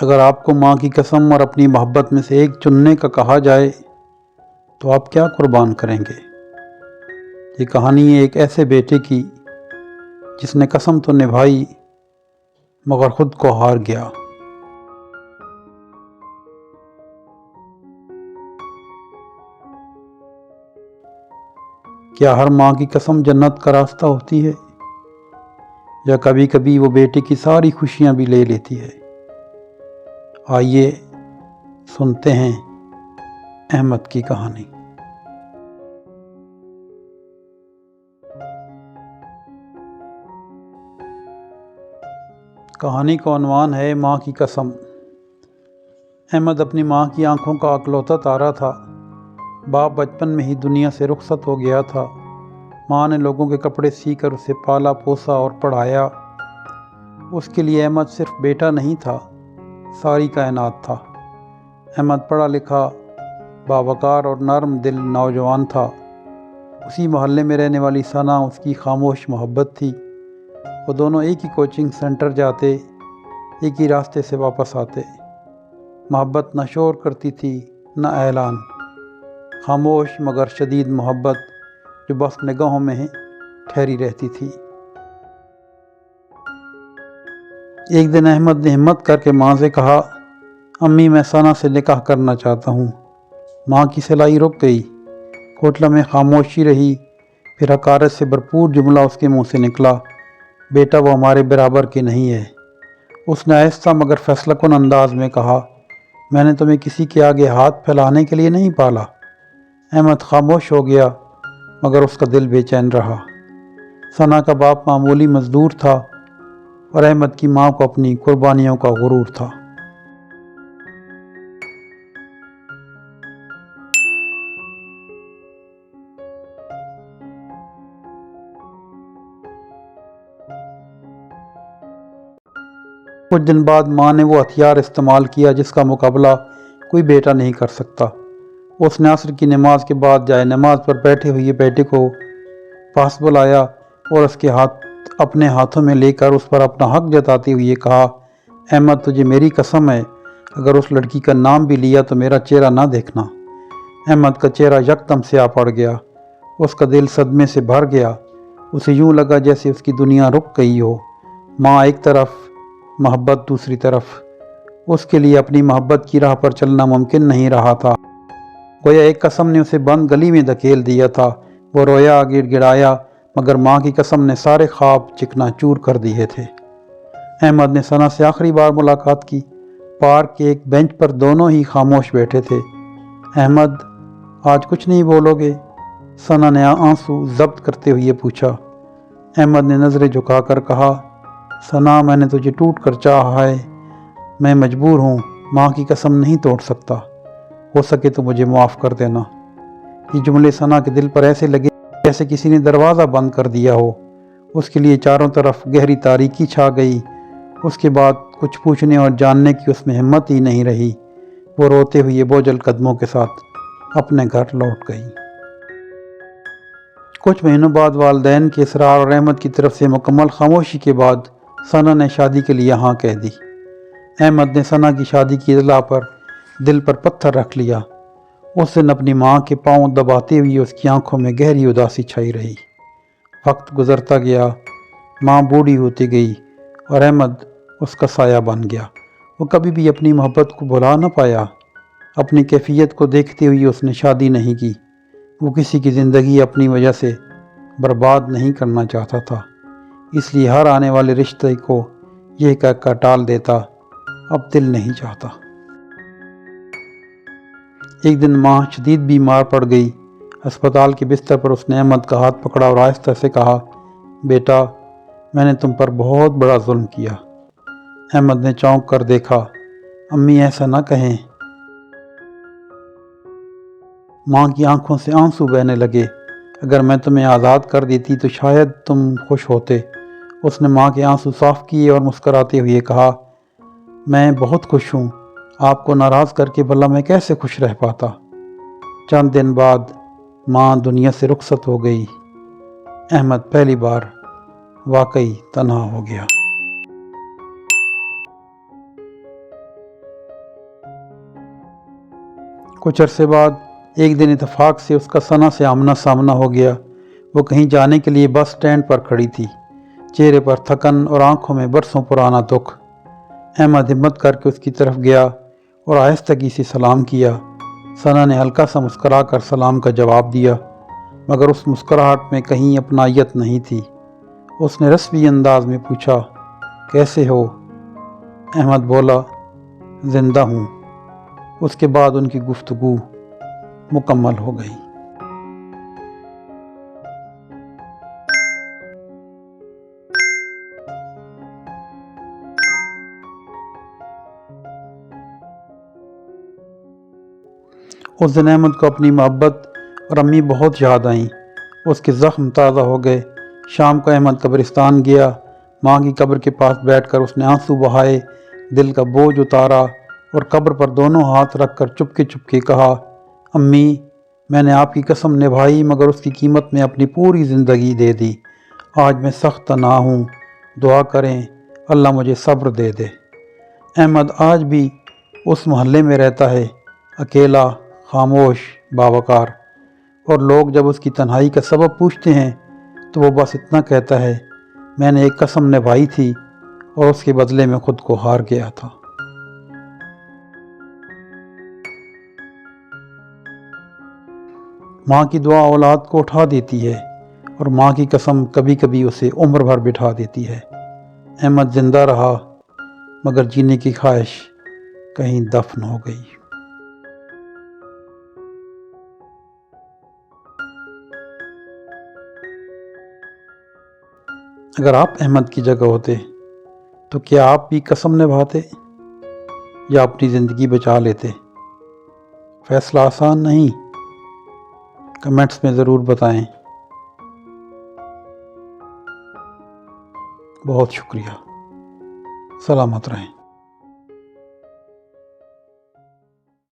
اگر آپ کو ماں کی قسم اور اپنی محبت میں سے ایک چننے کا کہا جائے تو آپ کیا قربان کریں گے؟ یہ کہانی ہے ایک ایسے بیٹے کی جس نے قسم تو نبھائی مگر خود کو ہار گیا۔ کیا ہر ماں کی قسم جنت کا راستہ ہوتی ہے، یا کبھی کبھی وہ بیٹے کی ساری خوشیاں بھی لے لیتی ہے؟ آئیے سنتے ہیں احمد کی کہانی۔ کہانی کا عنوان ہے ماں کی قسم۔ احمد اپنی ماں کی آنکھوں کا اکلوتا تارا تھا۔ باپ بچپن میں ہی دنیا سے رخصت ہو گیا تھا۔ ماں نے لوگوں کے کپڑے سی کر اسے پالا پوسا اور پڑھایا۔ اس کے لیے احمد صرف بیٹا نہیں تھا، ساری کائنات تھا۔ احمد پڑھا لکھا، باوقار اور نرم دل نوجوان تھا۔ اسی محلے میں رہنے والی ثنا اس کی خاموش محبت تھی۔ وہ دونوں ایک ہی کوچنگ سینٹر جاتے، ایک ہی راستے سے واپس آتے۔ محبت نہ شور کرتی تھی نہ اعلان، خاموش مگر شدید محبت جو بس نگاہوں میں ٹھہری رہتی تھی۔ ایک دن احمد نے ہمت کر کے ماں سے کہا، امی میں ثنا سے نکاح کرنا چاہتا ہوں۔ ماں کی سلائی رک گئی، کوٹلہ میں خاموشی رہی، پھر حقارت سے بھرپور جملہ اس کے منہ سے نکلا، بیٹا وہ ہمارے برابر کی نہیں ہے۔ اس نے آہستہ مگر فیصلہ کن انداز میں کہا، میں نے تمہیں کسی کے آگے ہاتھ پھیلانے کے لیے نہیں پالا۔ احمد خاموش ہو گیا مگر اس کا دل بے چین رہا۔ ثنا کا باپ معمولی مزدور تھا اور احمد کی ماں کو اپنی قربانیوں کا غرور تھا۔ کچھ دن بعد ماں نے وہ ہتھیار استعمال کیا جس کا مقابلہ کوئی بیٹا نہیں کر سکتا۔ اس نے عصر کی نماز کے بعد جائے نماز پر بیٹھے ہوئے بیٹے کو پاس بلایا اور اس کے ہاتھ اپنے ہاتھوں میں لے کر اس پر اپنا حق جتاتے ہوئے کہا، احمد تجھے میری قسم ہے، اگر اس لڑکی کا نام بھی لیا تو میرا چہرہ نہ دیکھنا۔ احمد کا چہرہ یکدم سیاہ پڑ گیا، اس کا دل صدمے سے بھر گیا۔ اسے یوں لگا جیسے اس کی دنیا رک گئی ہو۔ ماں ایک طرف، محبت دوسری طرف۔ اس کے لیے اپنی محبت کی راہ پر چلنا ممکن نہیں رہا تھا۔ گویا ایک قسم نے اسے بند گلی میں دھکیل دیا تھا۔ وہ رویا، گڑ گڑایا، مگر ماں کی قسم نے سارے خواب چکنا چور کر دیے تھے۔ احمد نے ثنا سے آخری بار ملاقات کی۔ پارک کے ایک بینچ پر دونوں ہی خاموش بیٹھے تھے۔ احمد آج کچھ نہیں بولو گے؟ ثنا نے آنسو ضبط کرتے ہوئے پوچھا۔ احمد نے نظریں جھکا کر کہا، ثنا میں نے تجھے ٹوٹ کر چاہا ہے، میں مجبور ہوں، ماں کی قسم نہیں توڑ سکتا، ہو سکے تو مجھے معاف کر دینا۔ یہ جملے ثنا کے دل پر ایسے لگے جیسے کسی نے دروازہ بند کر دیا ہو۔ اس کے لیے چاروں طرف گہری تاریکی چھا گئی۔ اس کے بعد کچھ پوچھنے اور جاننے کی اس میں ہمت ہی نہیں رہی۔ وہ روتے ہوئے بوجھل قدموں کے ساتھ اپنے گھر لوٹ گئی۔ کچھ مہینوں بعد والدین کے اصرار اور احمد کی طرف سے مکمل خاموشی کے بعد ثنا نے شادی کے لیے ہاں کہہ دی۔ احمد نے ثنا کی شادی کی اطلاع پر دل پر پتھر رکھ لیا۔ اس دن اپنی ماں کے پاؤں دباتے ہوئے اس کی آنکھوں میں گہری اداسی چھائی رہی۔ وقت گزرتا گیا، ماں بوڑھی ہوتی گئی اور احمد اس کا سایہ بن گیا۔ وہ کبھی بھی اپنی محبت کو بھلا نہ پایا۔ اپنی کیفیت کو دیکھتے ہوئے اس نے شادی نہیں کی۔ وہ کسی کی زندگی اپنی وجہ سے برباد نہیں کرنا چاہتا تھا، اس لیے ہر آنے والے رشتے کو یہ کہہ کر ٹال دیتا، اب دل نہیں چاہتا۔ ایک دن ماں شدید بیمار پڑ گئی۔ اسپتال کے بستر پر اس نے احمد کا ہاتھ پکڑا اور آہستہ سے کہا، بیٹا میں نے تم پر بہت بڑا ظلم کیا۔ احمد نے چونک کر دیکھا۔ امی ایسا نہ کہیں۔ ماں کی آنکھوں سے آنسو بہنے لگے۔ اگر میں تمہیں آزاد کر دیتی تو شاید تم خوش ہوتے۔ اس نے ماں کے آنسو صاف کیے اور مسکراتے ہوئے کہا، میں بہت خوش ہوں، آپ کو ناراض کر کے بھلا میں کیسے خوش رہ پاتا۔ چند دن بعد ماں دنیا سے رخصت ہو گئی۔ احمد پہلی بار واقعی تنہا ہو گیا۔ کچھ عرصے بعد ایک دن اتفاق سے اس کا ثنا سے آمنا سامنا ہو گیا۔ وہ کہیں جانے کے لیے بس سٹینڈ پر کھڑی تھی، چہرے پر تھکن اور آنکھوں میں برسوں پرانا دکھ۔ احمد ہمت کر کے اس کی طرف گیا اور آہستگی سے سلام کیا۔ ثنا نے ہلکا سا مسکرا کر سلام کا جواب دیا، مگر اس مسکراہٹ میں کہیں اپنائیت نہیں تھی۔ اس نے رسمی انداز میں پوچھا، کیسے ہو؟ احمد بولا، زندہ ہوں۔ اس کے بعد ان کی گفتگو مکمل ہو گئی۔ اس دن احمد کو اپنی محبت اور امی بہت یاد آئیں۔ اس کے زخم تازہ ہو گئے۔ شام کو احمد قبرستان گیا۔ ماں کی قبر کے پاس بیٹھ کر اس نے آنسو بہائے، دل کا بوجھ اتارا اور قبر پر دونوں ہاتھ رکھ کر چپکے چپکے کہا، امی، میں نے آپ کی قسم نبھائی مگر اس کی قیمت میں اپنی پوری زندگی دے دی۔ آج میں سخت تنہا ہوں، دعا کریں اللہ مجھے صبر دے دے۔ احمد آج بھی اس محلے میں رہتا ہے، اکیلا، خاموش، باوقار، اور لوگ جب اس کی تنہائی کا سبب پوچھتے ہیں تو وہ بس اتنا کہتا ہے، میں نے ایک قسم نبھائی تھی اور اس کے بدلے میں خود کو ہار گیا تھا۔ ماں کی دعا اولاد کو اٹھا دیتی ہے اور ماں کی قسم کبھی کبھی اسے عمر بھر بٹھا دیتی ہے۔ احمد زندہ رہا مگر جینے کی خواہش کہیں دفن ہو گئی۔ اگر آپ احمد کی جگہ ہوتے تو کیا آپ بھی قسم نبھاتے یا اپنی زندگی بچا لیتے؟ فیصلہ آسان نہیں، کمنٹس میں ضرور بتائیں۔ بہت شکریہ۔ سلامت رہیں۔